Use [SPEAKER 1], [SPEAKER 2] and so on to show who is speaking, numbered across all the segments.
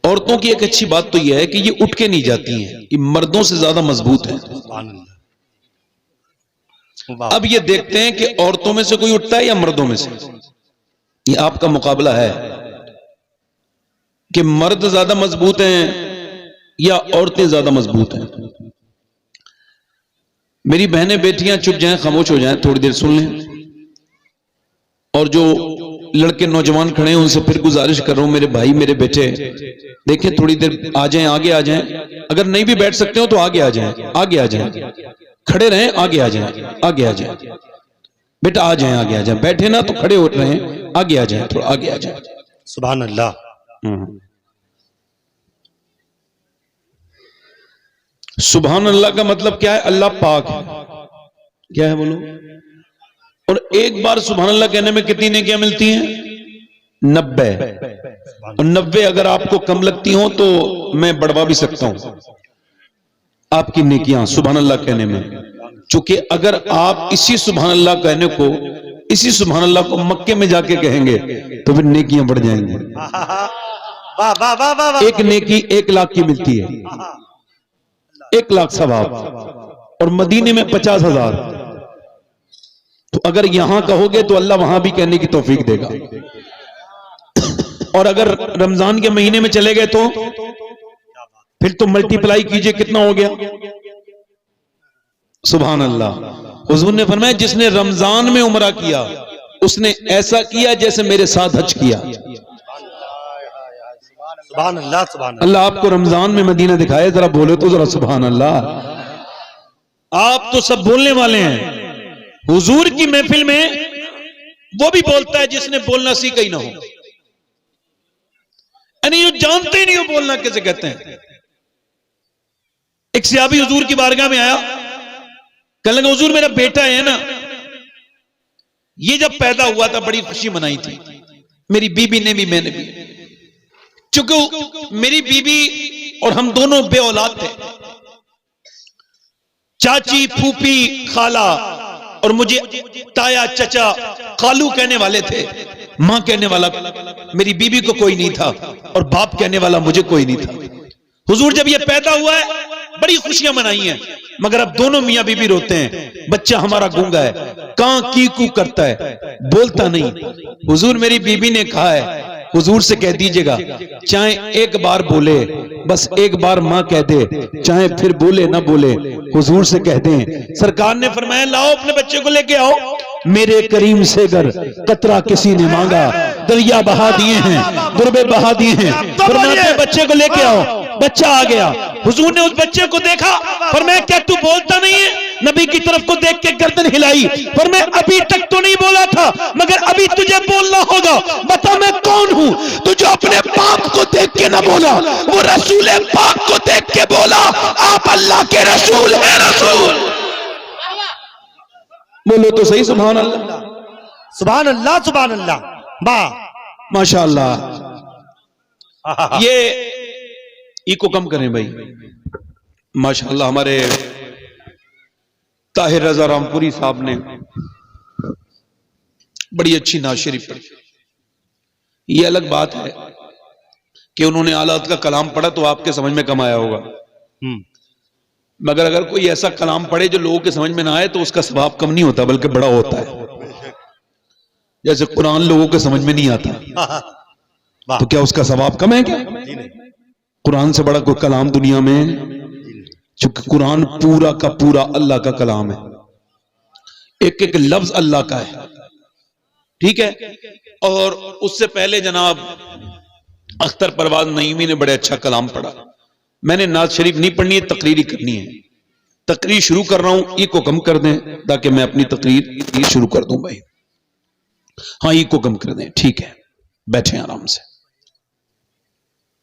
[SPEAKER 1] عورتوں کی ایک اچھی بات تو یہ ہے کہ یہ اٹھ کے نہیں جاتی ہیں، یہ مردوں سے زیادہ مضبوط ہیں۔ اب یہ دیکھتے ہیں کہ عورتوں میں سے کوئی اٹھتا ہے یا مردوں میں سے، یہ آپ کا مقابلہ ہے کہ مرد زیادہ مضبوط ہیں یا عورتیں زیادہ مضبوط ہیں۔ میری بہنیں بیٹیاں چپ جائیں، خاموش ہو جائیں، تھوڑی دیر سن لیں، اور جو لڑکے نوجوان کھڑے ہیں ان سے پھر گزارش کر رہا ہوں، میرے بھائی میرے بیٹے دیکھیں تھوڑی دیر آ جائیں، آگے آ جائیں، اگر نہیں بھی بیٹھ سکتے ہو تو آگے آ جائیں، آگے آ جائیں، کھڑے رہیں، آگے آ جائیں، آگے آ جائیں، بیٹا آ جائیں، آگے آ جائیں، بیٹھے نا تو کھڑے ہو رہے ہیں، آگے آ جائیں، تھوڑا آگے آ جائیں۔
[SPEAKER 2] سبحان اللہ۔
[SPEAKER 1] سبحان اللہ کا مطلب کیا ہے؟ اللہ پاک ہے، کیا ہے بولو؟ اور ایک بار سبحان اللہ کہنے میں کتنی نیکیاں ملتی ہیں؟ 90۔ اور 90 اگر آپ کو کم لگتی ہوں تو میں بڑھوا بھی سکتا ہوں آپ کی نیکیاں سبحان اللہ کہنے میں، چونکہ اگر آپ اسی سبحان اللہ کہنے کو، اسی سبحان اللہ کو مکے میں جا کے کہیں گے تو پھر نیکیاں بڑھ جائیں گی۔ ایک نیکی 1 لاکھ کی ملتی ہے، 1 لاکھ ثواب، اور مدینے میں 50,000۔ تو اگر یہاں کہو گے تو اللہ وہاں بھی کہنے کی توفیق دے گا، اور اگر رمضان کے مہینے میں چلے گئے تو پھر تو ملٹی پلائی کیجئے، کتنا ہو گیا؟ سبحان اللہ۔ حضور نے فرمایا جس نے رمضان میں عمرہ کیا اس نے ایسا کیا جیسے میرے ساتھ حج کیا۔
[SPEAKER 2] سبحان اللہ، سبحان اللہ۔
[SPEAKER 1] اللہ آپ کو رمضان میں مدینہ دکھائے، ذرا بولے تو ذرا سبحان اللہ۔ آپ تو سب بولنے والے ہیں، حضور کی محفل میں وہ بھی بولتا ہے جس نے بولنا سیکھا ہی نہ ہو، یعنی جو جانتے ہی نہیں ہو بولنا کیسے کہتے ہیں۔ ایک صحابی حضور کی بارگاہ میں آیا، کہنے لگا حضور میرا بیٹا ہے نا، یہ جب پیدا ہوا تھا بڑی خوشی منائی تھی، میری بیوی نے بھی میں نے بھی، چونکہ میری بیوی اور ہم دونوں بے اولاد تھے، چاچی پھوپھی خالہ اور مجھے تایا چچا خالو کہنے والے تھے، ماں کہنے والا میری بیوی کو کوئی نہیں تھا، اور باپ کہنے والا مجھے کوئی نہیں تھا۔ حضور جب یہ پیدا ہوا ہے بڑی خوشیاں منائی ہیں، مگر اب دونوں میاں بیوی روتے ہیں، بچہ ہمارا گونگا ہے، کاں کی کو کرتا ہے، بولتا نہیں۔ حضور میری بیوی نے کہا ہے حضور سے کہہ دیجئے گا چاہے ایک بار بولے، بس ایک بار ماں کہہ دے، چاہے پھر بولے نہ بولے، حضور سے کہہ دیں۔ سرکار نے فرمایا لاؤ اپنے بچے کو لے کے آؤ، میرے کریم سے گر قطرہ کسی نے مانگا، دریا بہا دیے ہیں، دربے بہا دیے ہیں، فرمایا اپنے بچے کو لے کے آؤ۔ بچہ آ گیا، حضور نے اس بچے کو دیکھا، فرمایا کیا تو بولتا نہیں ہے؟ نبی کی طرف کو دیکھ کے گردن ہلائی، فرمایا ابھی تک تو نہیں بولا تھا مگر ابھی تجھے بولنا ہوگا، بتا میں کون ہوں؟ تو جو اپنے باپ کو دیکھ کے نہ بولا وہ رسول پاک کو دیکھ کے بولا آپ اللہ کے رسول ہیں۔ رسول بولو تو صحیح سبحان اللہ،
[SPEAKER 2] سبحان اللہ، سبحان اللہ۔
[SPEAKER 1] ماشاء اللہ۔ یہ کو کم کریں بھائی، ماشاءاللہ ہمارے طاہر رضا رامپوری صاحب نے بڑی اچھی نعت شریف پڑھی۔ یہ الگ بات ہے کہ انہوں نے آلات کا کلام پڑھا تو آپ کے سمجھ میں کم آیا ہوگا، مگر اگر کوئی ایسا کلام پڑھے جو لوگوں کے سمجھ میں نہ آئے تو اس کا ثواب کم نہیں ہوتا بلکہ بڑا ہوتا ہے۔ جیسے قرآن لوگوں کے سمجھ میں نہیں آتا تو کیا اس کا ثواب کم ہے کیا؟ قرآن سے بڑا کوئی کلام دنیا میں، چونکہ قرآن پورا کا پورا اللہ کا کلام ہے، ایک ایک لفظ اللہ کا ہے، ٹھیک ہے۔ اور اس سے پہلے جناب اختر پرواز نعیمی نے بڑے اچھا کلام پڑھا۔ میں نے نعت شریف نہیں پڑھنی ہے، تقریری کرنی ہے، تقریر شروع کر رہا ہوں، ای کو کم کر دیں تاکہ میں اپنی تقریر شروع کر دوں بھائی، ہاں ای کو کم کر دیں، ٹھیک ہے، بیٹھیں آرام سے۔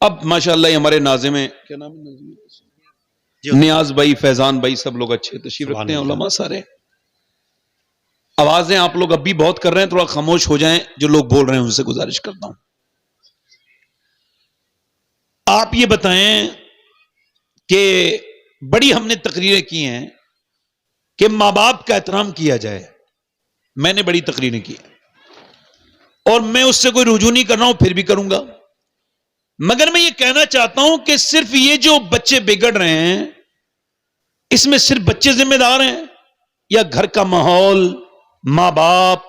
[SPEAKER 1] اب ماشاءاللہ یہ ہمارے ناظم ہیں، کیا نام ہے؟ نیاز بھائی، فیضان بھائی، سب لوگ اچھے تشریف رکھتے ہیں، علماء سارے۔ آوازیں آپ لوگ اب بھی بہت کر رہے ہیں، تھوڑا خاموش ہو جائیں، جو لوگ بول رہے ہیں ان سے گزارش کرتا ہوں۔ آپ یہ بتائیں کہ بڑی ہم نے تقریریں کی ہیں کہ ماں باپ کا احترام کیا جائے، میں نے بڑی تقریریں کی ہیں اور میں اس سے کوئی رجوع نہیں کر رہا ہوں، پھر بھی کروں گا۔ مگر میں یہ کہنا چاہتا ہوں کہ صرف یہ جو بچے بگڑ رہے ہیں اس میں صرف بچے ذمہ دار ہیں یا گھر کا ماحول، ماں باپ،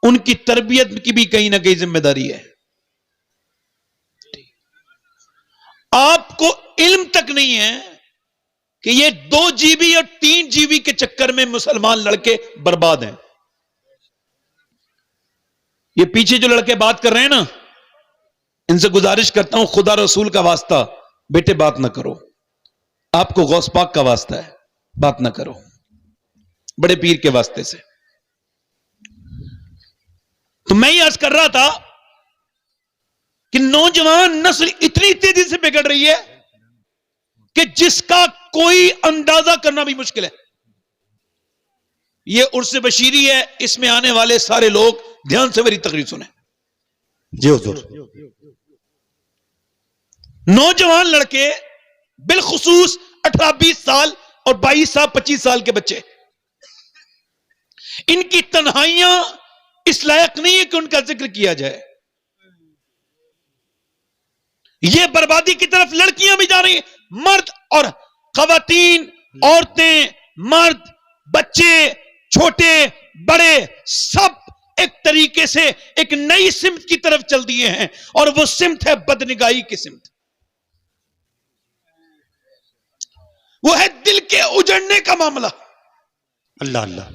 [SPEAKER 1] ان کی تربیت کی بھی کہیں نہ کہیں ذمہ داری ہے؟ آپ کو علم تک نہیں ہے کہ یہ 2 GB اور 3 GB کے چکر میں مسلمان لڑکے برباد ہیں۔ یہ پیچھے جو لڑکے بات کر رہے ہیں نا، ان سے گزارش کرتا ہوں خدا رسول کا واسطہ، بیٹے بات نہ کرو، آپ کو غوث پاک کا واسطہ ہے، بات نہ کرو، بڑے پیر کے واسطے سے۔ تو میں یہ عرض کر رہا تھا کہ نوجوان نسل اتنی تیزی سے بگڑ رہی ہے کہ جس کا کوئی اندازہ کرنا بھی مشکل ہے۔ یہ عرس بشیری ہے، اس میں آنے والے سارے لوگ دھیان سے میری تقریر سنیں۔
[SPEAKER 2] جی حضور۔
[SPEAKER 1] نوجوان لڑکے، بالخصوص 18-20 سال اور 22 سال 25 سال کے بچے، ان کی تنہائیاں اس لائق نہیں ہے کہ ان کا ذکر کیا جائے۔ یہ بربادی کی طرف لڑکیاں بھی جا رہی ہیں، مرد اور خواتین، عورتیں، مرد، بچے، چھوٹے بڑے، سب ایک طریقے سے ایک نئی سمت کی طرف چل دیے ہیں، اور وہ سمت ہے بدنگاہی کی سمت، وہ ہے دل کے اجڑنے کا معاملہ۔
[SPEAKER 2] اللہ اللہ۔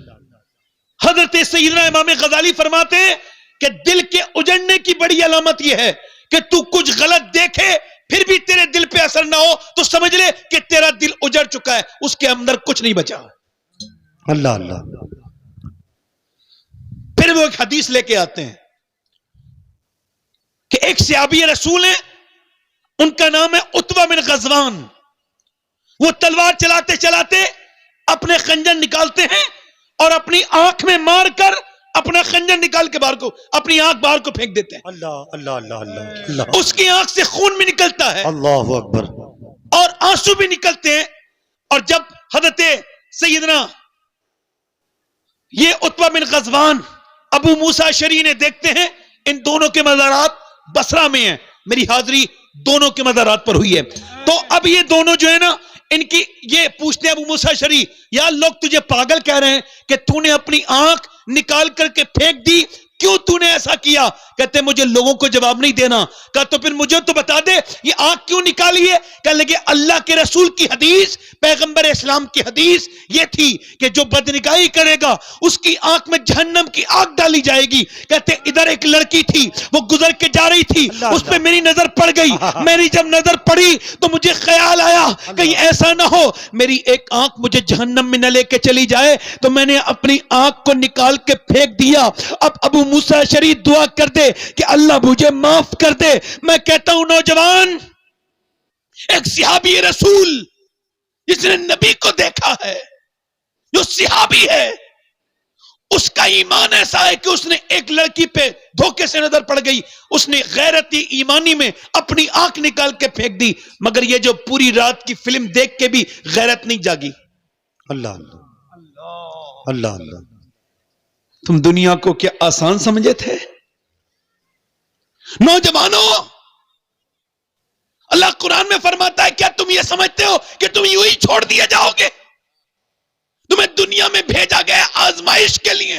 [SPEAKER 1] حضرت سیدنا امام غزالی فرماتے ہیں کہ دل کے اجڑنے کی بڑی علامت یہ ہے کہ تو کچھ غلط دیکھے پھر بھی تیرے دل پہ اثر نہ ہو تو سمجھ لے کہ تیرا دل اجڑ چکا ہے، اس کے اندر کچھ نہیں بچا۔
[SPEAKER 2] اللہ اللہ۔
[SPEAKER 1] پھر وہ ایک حدیث لے کے آتے ہیں کہ ایک صحابی رسول ہیں، ان کا نام ہے عتبہ بن غزوان، وہ تلوار چلاتے چلاتے اپنے خنجر نکالتے ہیں اور اپنی آنکھ میں مار کر اپنا خنجر نکال کے باہر کو، اپنی آنکھ باہر کو پھینک دیتے ہیں۔
[SPEAKER 2] اللہ اللہ اللہ اللہ اللہ۔
[SPEAKER 1] اس کی آنکھ سے خون بھی نکلتا ہے
[SPEAKER 2] اللہ اکبر۔
[SPEAKER 1] اور آنسو بھی نکلتے ہیں، اور جب حضرت سیدنا یہ عتبہ بن غزوان ابو موسیٰ شری نے دیکھتے ہیں ان دونوں کے مزارات بصرہ میں ہیں، میری حاضری دونوں کے مزارات پر ہوئی ہے، تو اب یہ دونوں جو ہے نا، ان کی یہ پوچھتے ہیں ابو موسیٰ شری، یا لوگ تجھے پاگل کہہ رہے ہیں کہ تو نے اپنی آنکھ نکال کر کے پھینک دی، کیوں تو نے ایسا کیا؟ کہتے مجھے لوگوں کو جواب نہیں دینا۔ کہا تو پھر مجھے تو بتا دے یہ آنکھ کیوں نکالی ہے؟ کہنے لگے اللہ کے رسول کی حدیث، پیغمبر اسلام کی حدیث یہ تھی کہ جو بدنگاہی کرے گا اس کی آنکھ میں جہنم کی آگ ڈالی جائے گی۔ کہتے ادھر ایک لڑکی تھی، وہ گزر کے جا رہی تھی، اس پہ میری نظر پڑ گئی، میری جب نظر پڑی تو مجھے خیال آیا کہیں ایسا نہ ہو میری ایک آنکھ مجھے جہنم میں نہ لے کے چلی جائے، تو میں نے اپنی آنکھ کو نکال کے پھینک دیا۔ اب ابو موسیٰ شریف دعا کر دے کہ اللہ مجھے معاف کر دے۔ میں کہتا ہوں نوجوان، ایک صحابی رسول جس نے نبی کو دیکھا ہے، جو صحابی ہے، اس کا ایمان ایسا ہے کہ اس نے ایک لڑکی پہ دھوکے سے نظر پڑ گئی، اس نے غیرتی ایمانی میں اپنی آنکھ نکال کے پھینک دی، مگر یہ جو پوری رات کی فلم دیکھ کے بھی غیرت نہیں جاگی۔
[SPEAKER 2] اللہ اللہ اللہ اللہ۔
[SPEAKER 1] تم دنیا کو کیا آسان سمجھے تھے؟ نوجوانوں، اللہ قرآن میں فرماتا ہے کیا تم یہ سمجھتے ہو کہ تم یوں ہی چھوڑ دیے جاؤ گے؟ تمہیں دنیا میں بھیجا گیا آزمائش کے لیے۔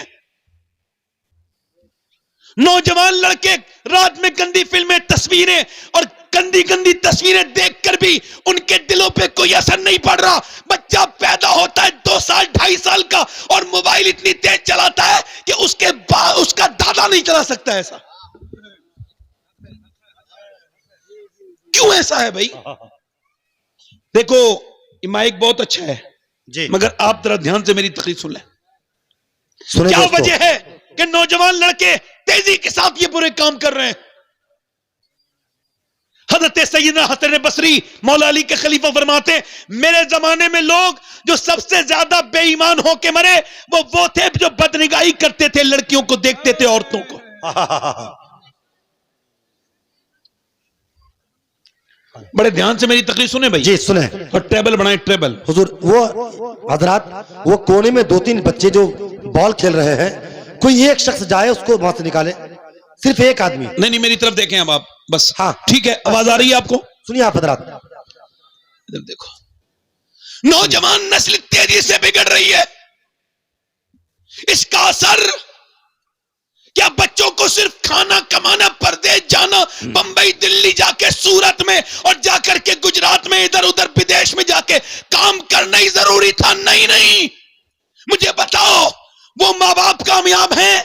[SPEAKER 1] نوجوان لڑکے رات میں گندی فلمیں، تصویریں اور گندی گندی تصویریں دیکھ کر بھی ان کے دلوں پہ کوئی اثر نہیں پڑ رہا۔ بچہ پیدا ہوتا ہے 2 سال 2.5 سال کا اور موبائل اتنی تیز چلاتا ہے کہ اس کا دادا نہیں چلا سکتا۔ ایسا کیوں ایسا ہے بھائی؟ دیکھو یہ مائک بہت اچھا ہے
[SPEAKER 2] جی،
[SPEAKER 1] مگر آپ ذرا دھیان سے میری تقریر سن لیں۔
[SPEAKER 2] سنیں
[SPEAKER 1] کیا
[SPEAKER 2] دوستو۔
[SPEAKER 1] وجہ ہے کہ نوجوان لڑکے تیزی کے ساتھ یہ برے کام کر رہے ہیں؟ حضرت سیدنا حسن بصری مولا علی کے خلیفہ فرماتے ہیں میرے زمانے میں لوگ جو سب سے زیادہ بے ایمان ہو کے مرے وہ تھے جو بدنگاہی کرتے تھے، لڑکیوں کو دیکھتے تھے، عورتوں کو۔ بڑے دھیان سے میری تقریر سنیں بھائی
[SPEAKER 2] جی سنیں
[SPEAKER 1] اور ٹریبل بنائیں، ٹریبل۔
[SPEAKER 2] حضور۔ وہ حضرات وہ کونے میں 2-3 بچے جو بال کھیل رہے ہیں، کوئی ایک شخص جائے اس کو وہاں سے نکالے، صرف ایک آدمی۔
[SPEAKER 1] نہیں میری طرف دیکھیں اب آپ بس
[SPEAKER 2] ہاں
[SPEAKER 1] ٹھیک ہے, آواز آ رہی ہے آپ کو؟
[SPEAKER 2] سنیے آپ حضرات.
[SPEAKER 1] ادھر دیکھو, نوجوان نسل تیزی سے بگڑ رہی ہے. اس کا اثر کیا بچوں کو صرف کھانا کمانا, پردیس جانا, بمبئی دلی جا کے سورت میں اور جا کر کے گجرات میں ادھر ادھر بدیش میں جا کے کام کرنا ہی ضروری تھا؟ نہیں. مجھے بتاؤ وہ ماں باپ کامیاب ہیں؟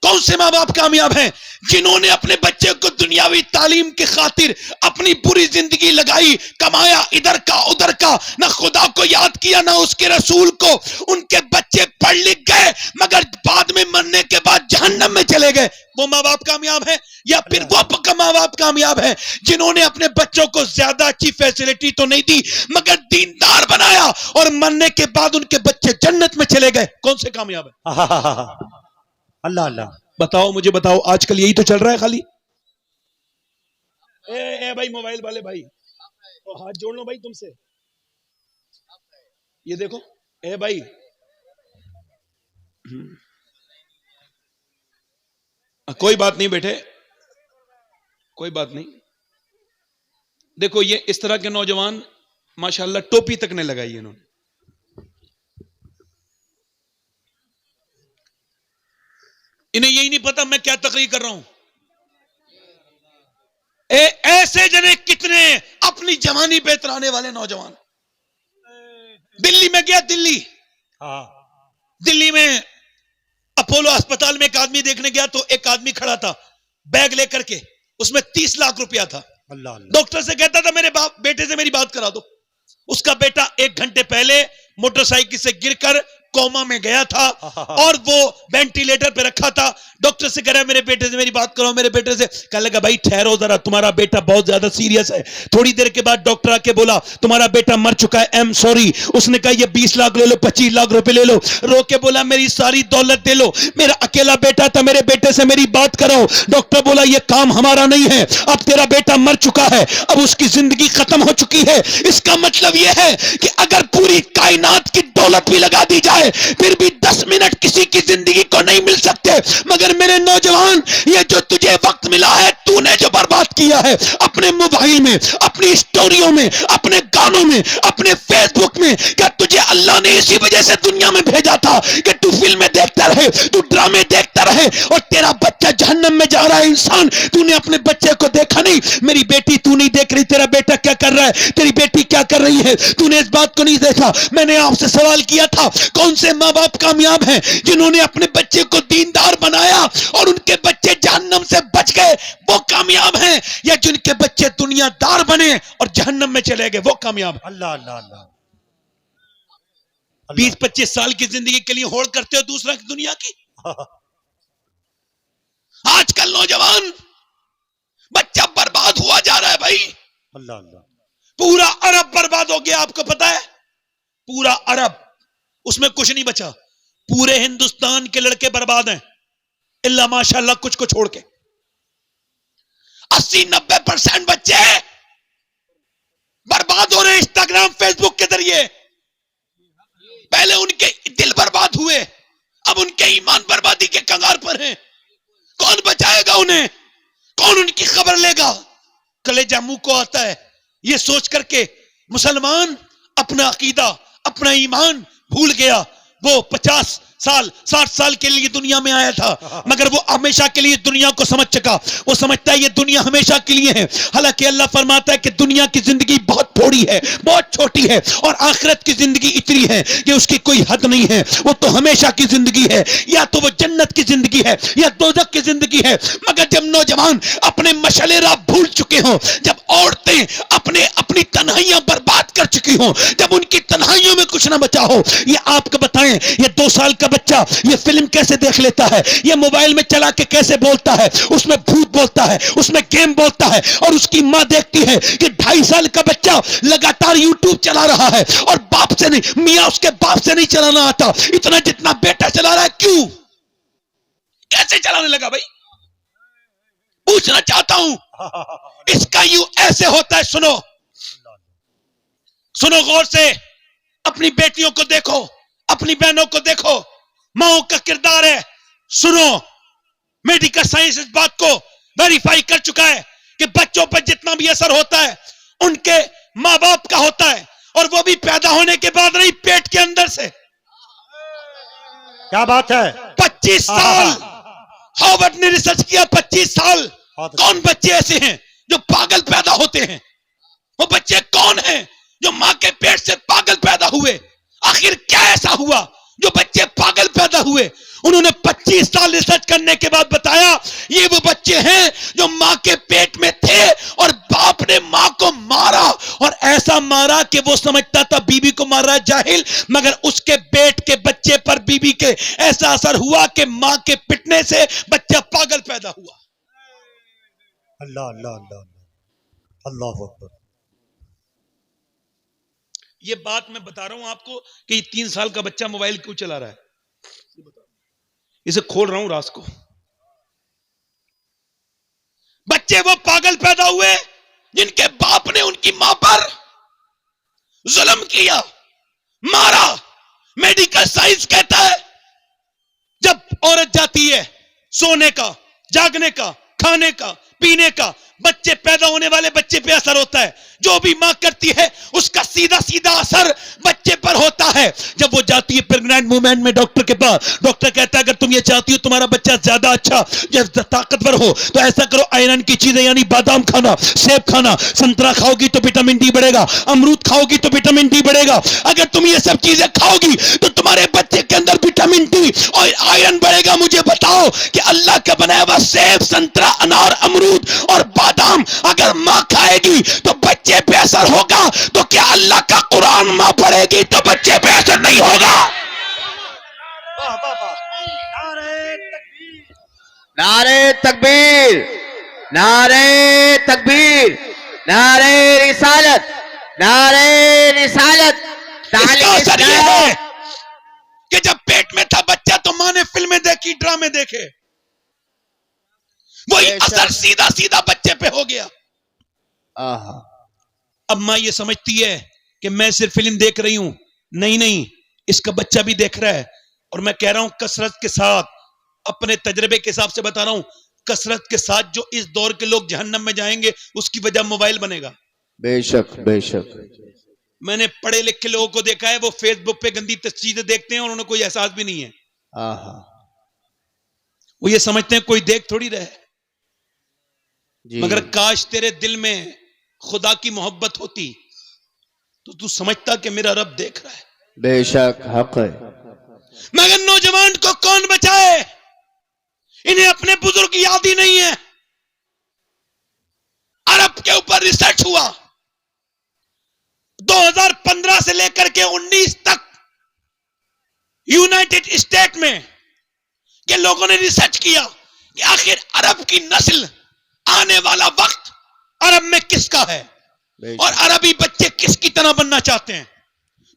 [SPEAKER 1] کون سے ماں باپ کامیاب ہیں جنہوں نے اپنے بچے کو دنیاوی تعلیم کی خاطر اپنی پوری زندگی لگائی, کمایا ادھر کا ادھر کا, نہ خدا کو یاد کیا نہ اس کے رسول کو. ان کے بچے پڑھ لکھ گئے مگر بعد میں مرنے کے بعد جہنم میں چلے گئے. وہ ماں باپ کامیاب ہیں؟ یا پھر وہ ماں باپ کامیاب ہیں جنہوں نے اپنے بچوں کو زیادہ اچھی فیسلٹی تو نہیں دی مگر دیندار بنایا اور مرنے کے بعد ان کے بچے جنت میں چلے گئے؟ کون سے کامیاب ہیں؟
[SPEAKER 2] اللہ اللہ
[SPEAKER 1] بتاؤ, مجھے بتاؤ. آج کل یہی تو چل رہا ہے خالی. اے بھائی موبائل والے بھائی, ہاتھ جوڑ لو بھائی تم سے. یہ دیکھو اے بھائی, کوئی بات نہیں بیٹھے, کوئی بات نہیں. دیکھو یہ اس طرح کے نوجوان ماشاءاللہ ٹوپی تک نہیں لگائی انہوں نے. انہیں یہی نہیں پتا میں کیا تقریر کر رہا ہوں. ایسے جنے کتنے اپنی جوانی پہ اترانے والے نوجوان. دلی میں گیا, دلی میں اپولو اسپتال میں ایک آدمی دیکھنے گیا تو ایک آدمی کھڑا تھا بیگ لے کر کے, اس میں 30 لاکھ روپیہ تھا. ڈاکٹر سے کہتا تھا میرے بیٹے سے میری بات کرا دو. اس کا بیٹا 1 گھنٹے پہلے موٹر سائیکل سے گر کر کوما میں گیا تھا اور وہ وینٹیلیٹر پہ رکھا تھا. ڈاکٹر سے کہہ رہا ہے میرے بیٹے سے میری بات کرو. میرے بیٹے سے کہنے لگا بھائی ٹھہرو ذرا, تمہارا بیٹا بہت زیادہ سیریس ہے. تھوڑی دیر کے بعد ڈاکٹر آ کے بولا تمہارا بیٹا مر چکا ہے, ایم سوری. اس نے کہا یہ 20 لاکھ لے لو, 25 لاکھ روپے لے لو. رو کے بولا میری ساری دولت دے لو, میرا اکیلا بیٹا تھا, میرے بیٹے سے میری بات کرو. ڈاکٹر بولا یہ کام ہمارا نہیں ہے, اب تیرا بیٹا مر چکا ہے, اب اس کی زندگی ختم ہو چکی ہے. اس کا مطلب یہ ہے کہ اگر پوری کائنات کی دولت بھی لگا دی جائے پھر بھی 10 منٹ کسی کی زندگی کو نہیں مل سکتے. مگر میرے نوجوان, یہ جو تجھے وقت ملا ہے تو نے جو برباد کیا ہے اپنے موبائل میں, اپنی اسٹوریوں میں, اپنے گانوں میں, اپنے فیس بک میں, کیا تجھے اللہ نے اسی وجہ سے دنیا میں بھیجا تھا کہ تو فلمیں دیکھتا رہے, تو ڈرامے دیکھتا رہے اور تیرا بچہ جہنم میں جا رہا ہے؟ انسان تو نے اپنے بچے کو دیکھا نہیں. میری بیٹی تو نہیں دیکھ رہی, تیرا بیٹا کیا کر رہا ہے, تیری بیٹی کیا کر رہی ہے, تو نے اس بات کو نہیں دیکھا. میں نے آپ سے سوال کیا تھا کون سے ماں باپ کامیاب ہیں جنہوں نے اپنے بچے کو دیندار بنایا اور ان کے بچے جہنم سے بچ گئے؟ وہ کامیاب ہیں. یا جن کے بچے دنیا دار بنے اور جہنم میں چلے گئے, وہ کامیاب؟
[SPEAKER 2] اللہ اللہ اللہ.
[SPEAKER 1] 20-25 سال کی زندگی کے لیے ہوڑ کرتے ہو دوسرا کی دنیا کی. آج کل نوجوان بچہ برباد ہوا جا رہا ہے بھائی.
[SPEAKER 2] اللہ اللہ.
[SPEAKER 1] پورا عرب برباد ہو گیا, آپ کو پتا ہے؟ پورا عرب, اس میں کچھ نہیں بچا. پورے ہندوستان کے لڑکے برباد ہیں اللہ ماشاءاللہ کچھ کو چھوڑ کے. 80-90% بچے برباد ہو رہے ہیں انسٹاگرام فیس بک کے ذریعے. پہلے ان کے دل برباد ہوئے, اب ان کے ایمان بربادی کے کنگار پر ہیں. کون بچائے گا انہیں؟ کون ان کی خبر لے گا؟ کلیجہ منہ کو آتا ہے یہ سوچ کر کے مسلمان اپنا عقیدہ, اپنا ایمان بھول گیا. وہ 50 سال 60 سال کے لیے دنیا میں آیا تھا مگر وہ ہمیشہ کے لیے دنیا کو سمجھ چکا. وہ سمجھتا ہے یہ دنیا ہمیشہ کے لیے ہے, حالانکہ اللہ فرماتا ہے کہ دنیا کی زندگی بہت تھوڑی ہے, بہت چھوٹی ہے, اور آخرت کی زندگی اتنی ہے کہ اس کی کوئی حد نہیں ہے. وہ تو ہمیشہ کی زندگی ہے, یا تو وہ جنت کی زندگی ہے یا دوزخ کی زندگی ہے. مگر جب نوجوان اپنے مشعل راہ بھول چکے ہوں, جب عورتیں اپنی تنہائیاں برباد کر چکی ہوں, جب ان کی تنہائیوں میں کچھ نہ بچا ہو, یہ آپ کو بتائیں یہ 2 سال کا بچہ یہ فلم کیسے دیکھ لیتا ہے, یہ موبائل میں چلا کے کیسے بولتا ہے, اس میں بھوت بولتا ہے, اس میں گیم بولتا ہے, اور اس کی ماں دیکھتی ہے کہ 2.5 سال کا بچہ لگاتار یوٹیوب چلا رہا ہے اور باپ سے نہیں, میاں اس کے باپ سے نہیں چلانا آتا اتنا جتنا بیٹا چلا رہا ہے. کیوں, کیسے چلانے لگا بھائی؟ پوچھنا چاہتا ہوں. اس کا یوں ایسے ہوتا ہے. سنو غور سے, اپنی بیٹیوں کو دیکھو, اپنی بہنوں کو دیکھو, ماؤں کا کردار ہے. سنو, میڈیکل سائنس اس بات کو ویریفائی کر چکا ہے کہ بچوں پر جتنا بھی اثر ہوتا ہے ان کے ماں باپ کا ہوتا ہے, اور وہ بھی پیدا ہونے کے بعد نہیں, پیٹ کے اندر سے.
[SPEAKER 2] کیا بات ہے.
[SPEAKER 1] 25 سال ہارورڈ نے ریسرچ کیا, 25 سال. کون بچے ایسے ہیں جو پاگل پیدا ہوتے ہیں؟ وہ بچے کون ہیں جو ماں کے پیٹ سے پاگل پیدا ہوئے؟ آخر کیا ایسا ہوا جو بچے پاگل پیدا ہوئے؟ انہوں نے 25 سال ریسرچ کرنے کے بعد بتایا یہ وہ بچے ہیں جو ماں کے پیٹ میں تھے اور باپ نے ماں کو مارا, اور ایسا مارا کہ وہ سمجھتا تھا بیوی کو مار رہا ہے, جاہل, مگر اس کے پیٹ کے بچے پر بیوی کے ایسا اثر ہوا کہ ماں کے پٹنے سے بچہ پاگل پیدا ہوا.
[SPEAKER 2] اللہ اللہ اللہ اللہ اکبر.
[SPEAKER 1] یہ بات میں بتا رہا ہوں آپ کو کہ یہ 3 سال کا بچہ موبائل کیوں چلا رہا ہے, اسے کھول رہا ہوں راز کو. بچے وہ پاگل پیدا ہوئے جن کے باپ نے ان کی ماں پر ظلم کیا, مارا. میڈیکل سائنس کہتا ہے جب عورت جاتی ہے سونے کا, جاگنے کا, کھانے کا, پینے کا, بچے پیدا ہونے والے بچے پہ اثر ہوتا ہے. جو بھی ماں کرتی ہے اس کا سیدھا سیدھا اثر بچے پر ہوتا ہے. جب وہ جاتی ہے پریگنینٹ مومنٹ میں ڈاکٹر کے پاس, ڈاکٹر کہتا ہے اگر تم یہ چاہتی ہو تمہارا بچہ زیادہ اچھا طاقتور ہو تو ایسا کرو, آئرن کی چیزیں یعنی بادام کھانا, سیب کھانا, سنترا کھاؤ گی تو وٹامن ڈی بڑھے گا, امرود کھاؤ گی تو وٹامن ڈی بڑھے گا. اگر تم یہ سب چیزیں کھاؤ گی تو تمہارے بچے کے اندر وٹامن ڈی اور آئرن بڑھے گا. مجھے بتاؤ کہ اللہ کا بنایا ہوا سیب, سنترا, انار, امرود اور بادام اگر ماں کھائے گی تو بچے پہ اثر ہوگا, تو کیا اللہ کا قرآن ماں پڑھے گی تو بچے پہ اثر نہیں ہوگا؟
[SPEAKER 3] نعرے تکبیر, نعرے تکبیر, نعرے رسالت, نعرے رسالت.
[SPEAKER 1] اس کا اثر یہ ہے کہ جب پیٹ میں تھا بچہ تو ماں نے فلمیں دیکھی, ڈرامے دیکھے, وہی اثر سیدھا سیدھا بچے پہ ہو گیا. اب ماں یہ سمجھتی ہے کہ میں صرف فلم دیکھ رہی ہوں, نہیں, اس کا بچہ بھی دیکھ رہا ہے. اور میں کہہ رہا ہوں کثرت کے ساتھ, اپنے تجربے کے حساب سے بتا رہا ہوں, کثرت کے ساتھ جو اس دور کے لوگ جہنم میں جائیں گے اس کی وجہ موبائل بنے گا.
[SPEAKER 3] بے شک بے شک.
[SPEAKER 1] میں نے پڑھے لکھے لوگوں کو دیکھا ہے وہ فیس بک پہ گندی چیزیں دیکھتے ہیں اور انہیں کوئی احساس بھی نہیں ہے. وہ یہ سمجھتے ہیں کوئی دیکھ تھوڑی رہے, مگر کاش تیرے دل میں خدا کی محبت ہوتی تو تو سمجھتا کہ میرا رب دیکھ رہا ہے.
[SPEAKER 3] بے شک حق ہے.
[SPEAKER 1] مگر نوجوان کو کون بچائے؟ انہیں اپنے بزرگ یاد ہی نہیں ہے. عرب کے اوپر ریسرچ ہوا 2015 سے لے کر کے 19 تک یونائٹڈ اسٹیٹ میں کہ لوگوں نے ریسرچ کیا کہ آخر عرب کی نسل, آنے والا وقت عرب میں کس کا ہے اور عربی بچے کس کی طرح بننا چاہتے ہیں.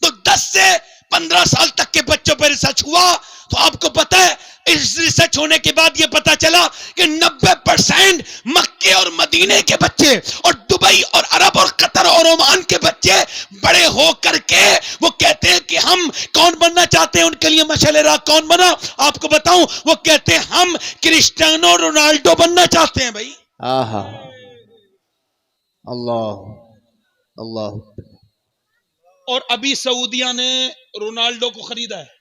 [SPEAKER 1] تو 10 سے 15 سال تک کے بچوں پر ریسرچ ہوا تو آپ کو پتا ہے اس ریسرچ ہونے کے بعد یہ پتا چلا کہ 90% مکے اور مدینے کے بچے اور دبئی اور عرب اور قطر اور عمان کے بچے بڑے ہو کر کے وہ کہتے ہیں کہ ہم کون بننا چاہتے ہیں. ان کے لیے مشعل راہ کون بنا آپ کو بتاؤں, وہ کہتے ہیں ہم کرسٹیانو رونالڈو بننا چاہتے ہیں. بھائی
[SPEAKER 3] اللہ اللہ.
[SPEAKER 1] اور ابھی سعودیہ نے رونالڈو کو خریدا ہے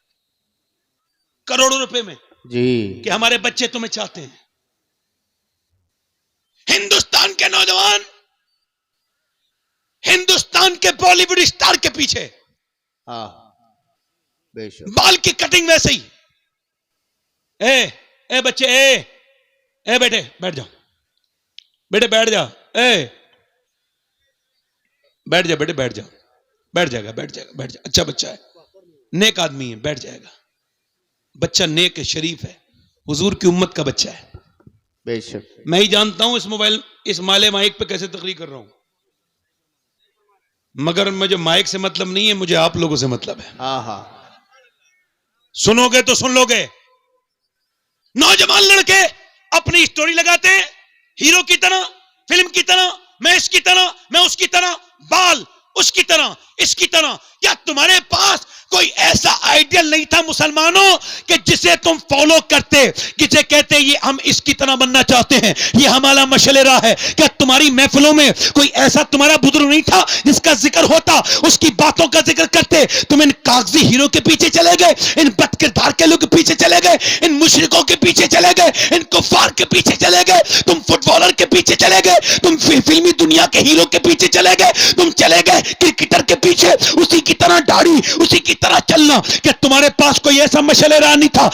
[SPEAKER 1] کروڑوں روپے میں
[SPEAKER 3] جی
[SPEAKER 1] کہ ہمارے بچے تمہیں چاہتے ہیں. ہندوستان کے نوجوان ہندوستان کے بالی ووڈ اسٹار کے پیچھے,
[SPEAKER 3] بے شک.
[SPEAKER 1] بال کی کٹنگ ویسے ہی. اے بچے, اے بیٹے بیٹھ جاؤ, بیٹے بیٹھ جا, بیٹھ جا بیٹے, بیٹھ جا, بیٹھ جائے گا, بیٹھ جائے گا, بیٹھ جائے. اچھا بچہ ہے, نیک آدمی ہے, بیٹھ جائے گا. بچہ نیک ہے, شریف ہے, حضور کی امت کا بچہ ہے.
[SPEAKER 3] بے شک.
[SPEAKER 1] میں ہی جانتا ہوں اس مالے مائک پہ کیسے تقریر کر رہا ہوں, مگر مجھے مائک سے مطلب نہیں ہے, مجھے آپ لوگوں سے مطلب ہے. سنو گے تو سن لو گے. نوجوان لڑکے اپنی اسٹوری لگاتے ہیں ہیرو کی طرح, فلم کی طرح, میں اس کی طرح, میں اس کی طرح, بال اس کی طرح, اس کی طرح. کیا تمہارے پاس کوئی ایسا آئیڈیل نہیں تھا مسلمانوں کہ جسے تم فالو کرتے، جسے کہتے یہ ہم اس کی طرح بننا چاہتے ہیں، یہ ہمارا مشعل راہ ہے. کیا تمہاری محفلوں میں کوئی ایسا تمہارا بزرگ نہیں تھا جس کا ذکر ہوتا، اس کی باتوں کا ذکر کرتے؟ تم ان کاغذی ہیرو کے پیچھے چلے گئے، ان بد کردار کے لوگ کے پیچھے چلے گئے، ان مشرکوں کے پیچھے چلے گئے، ان کفار کے پیچھے چلے گئے، تم فٹ بالر کے پیچھے چلے گئے، تم فلمی دنیا کے ہیرو کے پیچھے چلے گئے، تم چلے گئے کرکٹر کے پیچھے، اسی کی طرح داڑھی، اسی کی طرح چلنا. کہ تمہارے پاس کوئی ایسا مشعل راہ نہیں تھا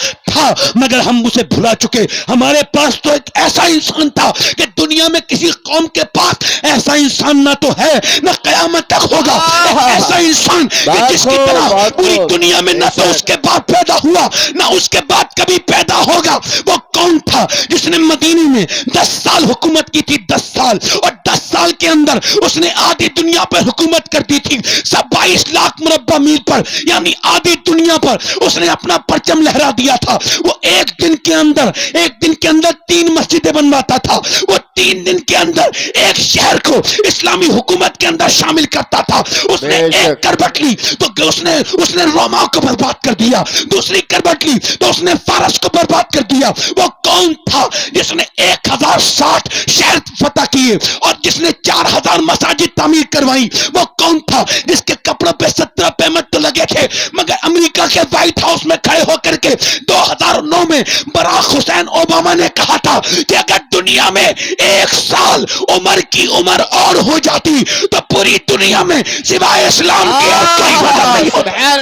[SPEAKER 1] مگر ہم اسے بھلا چکے. ہمارے پاس تو ایک ایسا انسان تھا کہ دنیا میں کسی قوم کے پاس ایسا انسان نہ تو ہے نہ قیامت تک ہوگا. ایک ایسا انسان کہ جس کی طرح پوری دنیا میں نہ تو اس کے بعد پیدا ہوا نہ اس کے بعد کبھی پیدا ہوگا. وہ کون تھا جس نے مدینے میں 10 سال حکومت کی تھی؟ 10 سال، اور 10 سال کے اندر اس نے آدھی دنیا پر حکومت کر دی تھی. 22 لاکھ مربع میل پر، یعنی آدھی دنیا پر اس نے اپنا پرچم لہرا دیا تھا. وہ ایک دن کے اندر 3 مسجدیں بنواتا تھا. وہ 3 دن کے اندر ایک شہر کو اسلامی حکومت کے اندر شامل کرتا تھا. اس نے ایک کربٹ لی تو اس نے روما کو برباد کر دیا، دوسری کربٹ لی تو اس نے فارس کو برباد کر دیا. وہ کون تھا جس نے 1060 شہر فتح کیے اور جس نے 4000 مساجد تعمیر کروائی؟ وہ کون تھا جس کے کپڑوں پہ 17 پیمنٹ تو لگے تھے مگر امریکہ کے وائٹ ہاؤس میں کھڑے ہو کر کے 2009 میں براک حسین اوباما نے کہا تھا کہ اگر دنیا میں 1 سال عمر کی عمر اور ہو جاتی تو پوری دنیا میں سوائے اسلام کے اور کوئی وجہ نہیں ہوتا.